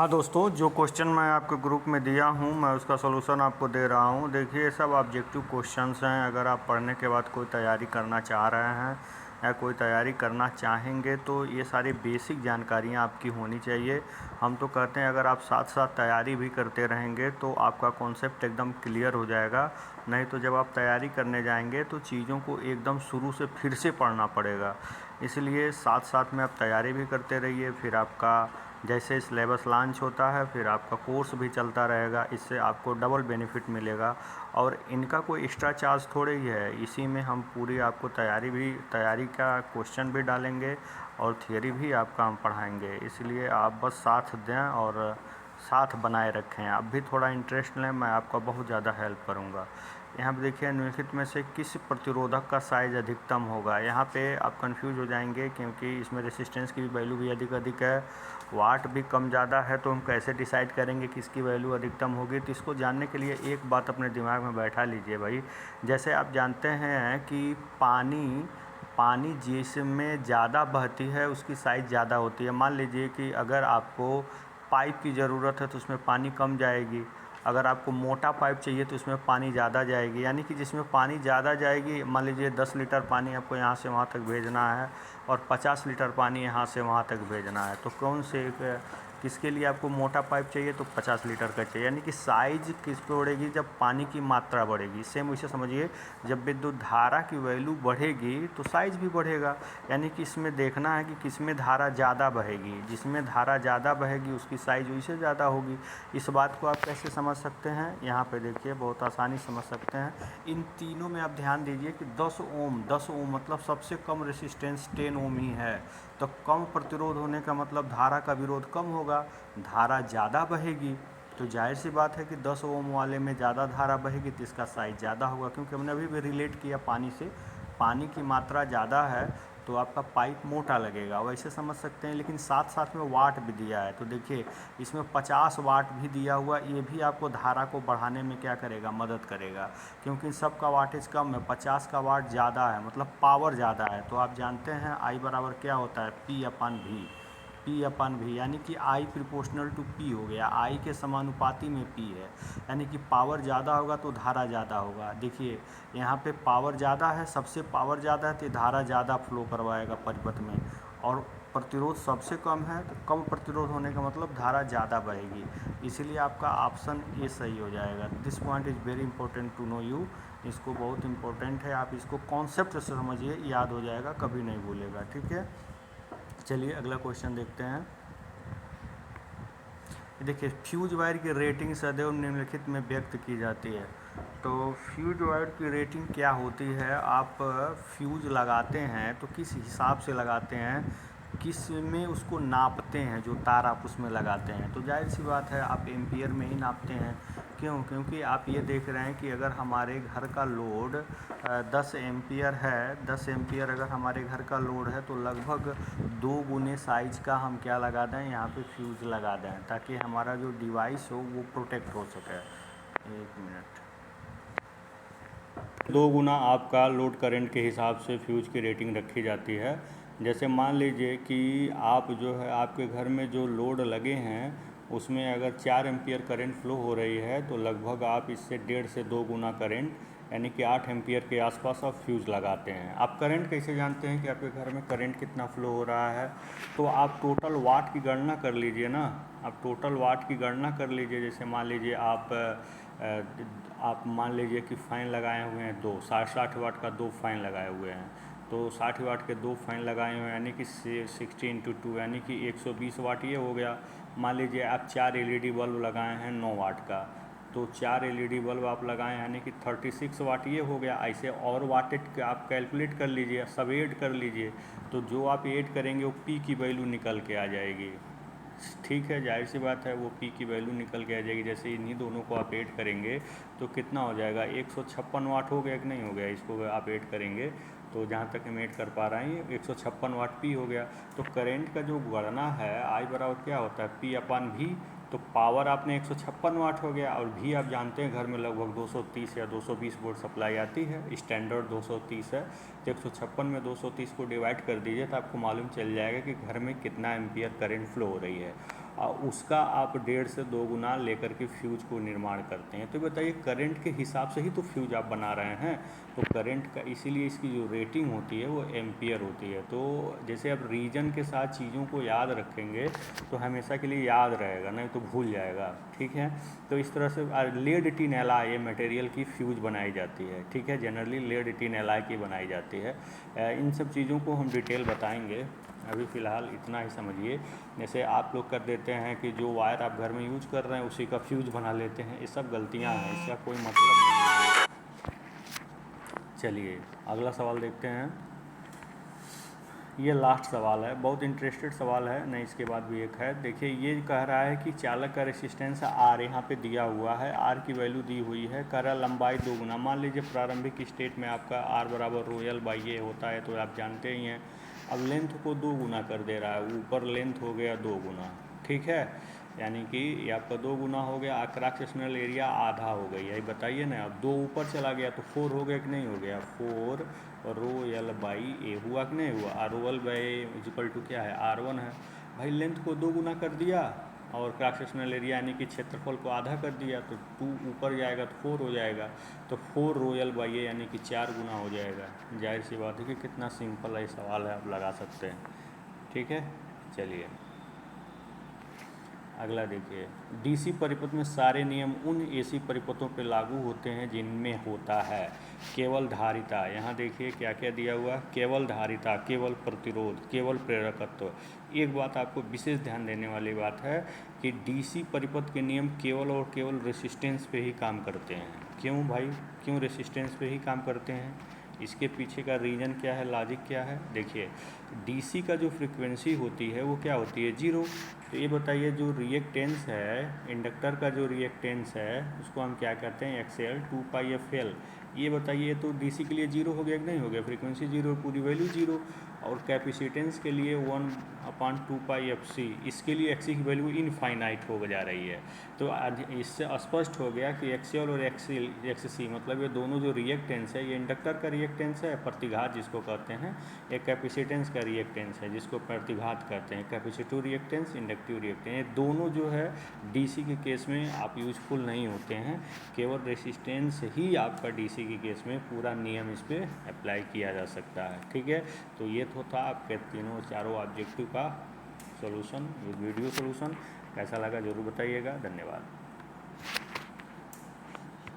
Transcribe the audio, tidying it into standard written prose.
हाँ दोस्तों, जो क्वेश्चन मैं आपके ग्रुप में दिया हूँ मैं उसका सलूशन आपको दे रहा हूँ। देखिए, ये सब ऑब्जेक्टिव क्वेश्चंस हैं। अगर आप पढ़ने के बाद कोई तैयारी करना चाह रहे हैं या कोई तैयारी करना चाहेंगे तो ये सारी बेसिक जानकारियाँ आपकी होनी चाहिए। हम तो कहते हैं अगर आप साथ साथ तैयारी भी करते रहेंगे तो आपका कॉन्सेप्ट एकदम क्लियर हो जाएगा। नहीं तो जब आप तैयारी करने जाएंगे तो चीज़ों को एकदम शुरू से फिर से पढ़ना पड़ेगा। इसलिए साथ साथ में आप तैयारी भी करते रहिए। फिर आपका जैसे सिलेबस लॉन्च होता है फिर आपका कोर्स भी चलता रहेगा। इससे आपको डबल बेनिफिट मिलेगा और इनका कोई एक्स्ट्रा चार्ज थोड़े ही है। इसी में हम पूरी आपको तैयारी का क्वेश्चन भी डालेंगे और थियरी भी आपका हम पढ़ाएंगे। इसलिए आप बस साथ दें और साथ बनाए रखें। आप भी थोड़ा इंटरेस्ट लें, मैं आपका बहुत ज़्यादा हेल्प करूँगा। यहाँ पे देखिए, निम्नलिखित में से किस प्रतिरोधक का साइज अधिकतम होगा। यहाँ पे आप कंफ्यूज हो जाएंगे क्योंकि इसमें रेसिस्टेंस की वैल्यू भी अधिक है, वाट भी कम ज़्यादा है। तो हम कैसे डिसाइड करेंगे किसकी वैल्यू अधिकतम होगी। तो इसको जानने के लिए एक बात अपने दिमाग में बैठा लीजिए भाई। जैसे आप जानते हैं कि पानी जिसमें ज़्यादा बहती है उसकी साइज़ ज़्यादा होती है। मान लीजिए कि अगर आपको पाइप की ज़रूरत है तो उसमें पानी कम जाएगी। अगर आपको मोटा पाइप चाहिए तो उसमें पानी ज़्यादा जाएगी। यानी कि जिसमें पानी ज़्यादा जाएगी, मान लीजिए 10 लीटर पानी आपको यहाँ से वहाँ तक भेजना है और 50 लीटर पानी यहाँ से वहाँ तक भेजना है, तो कौन से किसके लिए आपको मोटा पाइप चाहिए तो 50 लीटर का चाहिए। यानी कि साइज़ किस पे बढ़ेगी, जब पानी की मात्रा बढ़ेगी। सेम वैसे समझिए, जब विद्युत धारा की वैल्यू बढ़ेगी तो साइज़ भी बढ़ेगा। यानी कि इसमें देखना है कि किसमें धारा ज़्यादा बहेगी। जिसमें धारा ज़्यादा बहेगी उसकी साइज़ वैसे ज़्यादा होगी। इस बात को आप कैसे समझ सकते हैं, यहाँ पे देखिए बहुत आसानी समझ सकते हैं। इन तीनों में आप ध्यान दीजिए कि 10 ओम मतलब सबसे कम रेसिस्टेंस 10 ओम ही है। तो कम प्रतिरोध होने का मतलब धारा का विरोध कम होगा, धारा ज़्यादा बहेगी। तो जाहिर सी बात है कि 10 ओम वाले में ज़्यादा धारा बहेगी तो इसका साइज़ ज़्यादा होगा। क्योंकि हमने अभी भी रिलेट किया पानी से, पानी की मात्रा ज़्यादा है तो आपका पाइप मोटा लगेगा, वैसे समझ सकते हैं। लेकिन साथ साथ में वाट भी दिया है, तो देखिए इसमें 50 वाट भी दिया हुआ, ये भी आपको धारा को बढ़ाने में क्या करेगा, मदद करेगा। क्योंकि सबका वाटेज कम है, 50 का वाट ज़्यादा है मतलब पावर ज़्यादा है। तो आप जानते हैं आई बराबर क्या होता है, P/V, यानी कि I प्रोपोर्शनल टू P हो गया। I के समानुपाती में P है, यानी कि पावर ज़्यादा होगा तो धारा ज़्यादा होगा। देखिए यहाँ पे पावर ज़्यादा है, सबसे पावर ज़्यादा है तो धारा ज़्यादा फ्लो करवाएगा परिपथ में। और प्रतिरोध सबसे कम है तो कम प्रतिरोध होने का मतलब धारा ज़्यादा बहेगी। इसीलिए आपका ऑप्शन ये सही हो जाएगा। This point is very important to know you. इसको बहुत इंपॉर्टेंट है, आप इसको कॉन्सेप्ट से समझिए, याद हो जाएगा, कभी नहीं भूलेगा। ठीक है, चलिए अगला क्वेश्चन देखते हैं। देखिए, फ्यूज वायर की रेटिंग सदैव निम्नलिखित में व्यक्त की जाती है। तो फ्यूज वायर की रेटिंग क्या होती है, आप फ्यूज लगाते हैं तो किस हिसाब से लगाते हैं, किस में उसको नापते हैं, जो तार आप उसमें लगाते हैं। तो जाहिर सी बात है आप एम्पियर में ही नापते हैं। क्यों? क्योंकि आप ये देख रहे हैं कि अगर हमारे घर का लोड 10 एम्पियर है, 10 एम्पियर अगर हमारे घर का लोड है तो लगभग 2 गुने साइज का हम क्या लगा दें, यहाँ पे फ्यूज़ लगा दें, ताकि हमारा जो डिवाइस हो वो प्रोटेक्ट हो सके। एक मिनट, 2 गुना आपका लोड करंट के हिसाब से फ्यूज की रेटिंग रखी जाती है। जैसे मान लीजिए कि आप जो है आपके घर में जो लोड लगे हैं उसमें अगर 4 एम्पियर करंट फ्लो हो रही है तो लगभग आप इससे 1.5 से 2 गुना करंट यानी कि 8 एम्पियर के आसपास आप फ्यूज़ लगाते हैं। आप करंट कैसे जानते हैं कि आपके घर में करंट कितना फ्लो हो रहा है, तो आप टोटल वाट की गणना कर लीजिए ना। आप टोटल वाट की गणना कर लीजिए। जैसे मान लीजिए आप मान लीजिए कि फ़ैन लगाए हुए हैं 2 60 वाट का 2 फ़ैन लगाए हुए हैं। तो 60 वाट के 2 फ़ैन लगाए हुए हैं यानी कि 60 × 2 यानी कि 120 वाट ये हो गया। मान लीजिए आप 4 एलईडी बल्ब लगाए हैं 9 वाट का, तो 4 एलईडी बल्ब आप लगाएं यानी कि 36 वाट ये हो गया। ऐसे और वाटेज आप कैलकुलेट कर लीजिए, सब ऐड कर लीजिए, तो जो आप ऐड करेंगे वो पी की वैल्यू निकल के आ जाएगी। ठीक है, जाहिर सी बात है वो पी की वैल्यू निकल के आ जाएगी। जैसे इन्हीं दोनों को आप ऐड करेंगे तो कितना हो जाएगा, 156 वाट हो गया कि नहीं हो गया। इसको आप ऐड करेंगे तो जहाँ तक हम ऐड कर पा रहे हैं 156 वाट पी हो गया। तो करंट का जो गणना है आई बराबर क्या होता है, P/V। तो पावर आपने 156 वाट हो गया और भी आप जानते हैं घर में लगभग 230 या 220 वोल्ट सप्लाई आती है, स्टैंडर्ड 230 है। तो 156 में 230 को डिवाइड कर दीजिए तो आपको मालूम चल जाएगा कि घर में कितना एम्पियर करंट फ्लो हो रही है। उसका आप 1.5 से 2 गुना लेकर के फ्यूज को निर्माण करते हैं। तो बताइए करंट के हिसाब से ही तो फ्यूज आप बना रहे हैं, तो करंट का इसीलिए इसकी जो रेटिंग होती है वो एम्पियर होती है। तो जैसे आप रीजन के साथ चीज़ों को याद रखेंगे तो हमेशा के लिए याद रहेगा, नहीं तो भूल जाएगा, ठीक है। तो इस तरह से लेड टिन एलॉय मटेरियल की फ्यूज बनाई जाती है, ठीक है, जनरली लेड टिन एलॉय की बनाई जाती है। इन सब चीज़ों को हम डिटेल बताएंगे, अभी फ़िलहाल इतना ही समझिए। जैसे आप लोग कर देते हैं कि जो वायर आप घर में यूज कर रहे हैं उसी का फ्यूज बना लेते हैं, ये सब गलतियां हैं, इसका कोई मतलब नहीं है। चलिए अगला सवाल देखते हैं। ये लास्ट सवाल है, बहुत इंटरेस्टेड सवाल है, नहीं इसके बाद भी एक है। देखिए ये कह रहा है कि चालक का रेसिस्टेंस आर यहाँ पे दिया हुआ है, आर की वैल्यू दी हुई है, कह रहा लंबाई 2 गुना। मान लीजिए प्रारंभिक स्टेट में आपका आर बराबर रोयल बाई ए होता है, तो आप जानते ही हैं। अब लेंथ को 2 गुना कर दे रहा है, ऊपर लेंथ हो गया 2 गुना, ठीक है, यानी कि ये आपका 2 गुना हो गया। क्रॉस सेक्शनल एरिया आधा हो गई, यही बताइए ना। अब 2 ऊपर चला गया तो 4 हो गया कि नहीं हो गया, 4 रो एल बाई ए हुआ कि नहीं हुआ। आर ओ एल बाई इजिकल टू क्या है, R1 है। भाई लेंथ को 2 गुना कर दिया और क्रॉस सेक्शनल एरिया यानी कि क्षेत्रफल को आधा कर दिया, तो 2 ऊपर जाएगा तो 4 हो जाएगा, तो 4 रोयल बाई ए यानी कि 4 गुना हो जाएगा। जाहिर सी बात है कि कितना सिंपल है सवाल है, आप लगा सकते हैं, ठीक है। चलिए अगला देखिए, डीसी परिपथ में सारे नियम उन एसी परिपथों पर लागू होते हैं जिनमें होता है केवल धारिता। यहाँ देखिए क्या क्या दिया हुआ, केवल धारिता, केवल प्रतिरोध, केवल प्रेरकत्व। एक बात आपको विशेष ध्यान देने वाली बात है कि डीसी परिपथ के नियम केवल और केवल रेसिस्टेंस पे ही काम करते हैं। क्यों भाई, क्यों रेसिस्टेंस पे ही काम करते हैं, इसके पीछे का रीज़न क्या है, लॉजिक क्या है। देखिए डीसी का जो फ्रीक्वेंसी होती है वो क्या होती है, 0। तो ये बताइए जो रिएक्टेंस है, इंडक्टर का जो रिएक्टेंस है उसको हम क्या कहते हैं, एक्सएल 2πfl। ये बताइए तो डीसी के लिए 0 हो गया कि नहीं हो गया, फ्रीक्वेंसी 0, पूरी वैल्यू 0। और कैपेसिटेंस के लिए 1/2πfc, इसके लिए एक्सी की वैल्यू इनफाइनाइट हो जा रही है। तो इससे स्पष्ट हो गया कि एक्सएल और एक्ससी मतलब ये दोनों जो रिएक्टेंस है, ये इंडक्टर का रिएक्टेंस है प्रतिघात जिसको कहते हैं, एक कैपेसिटेंस का रिएक्टेंस है जिसको प्रतिघात कहते हैं, कैपेसिटिव रिएक्टेंस, इंडक्टिव रिएक्टेंस। ये दोनों जो है डीसी के केस में आप यूजफुल नहीं होते हैं, केवल रेसिस्टेंस ही आपका डीसी के केस में पूरा नियम इस पर अप्लाई किया जा सकता है, ठीक है। तो ये तो था आपके चारों ऑब्जेक्टिव का सॉल्यूशन, वीडियो सॉल्यूशन। कैसा लगा ज़रूर बताइएगा, धन्यवाद।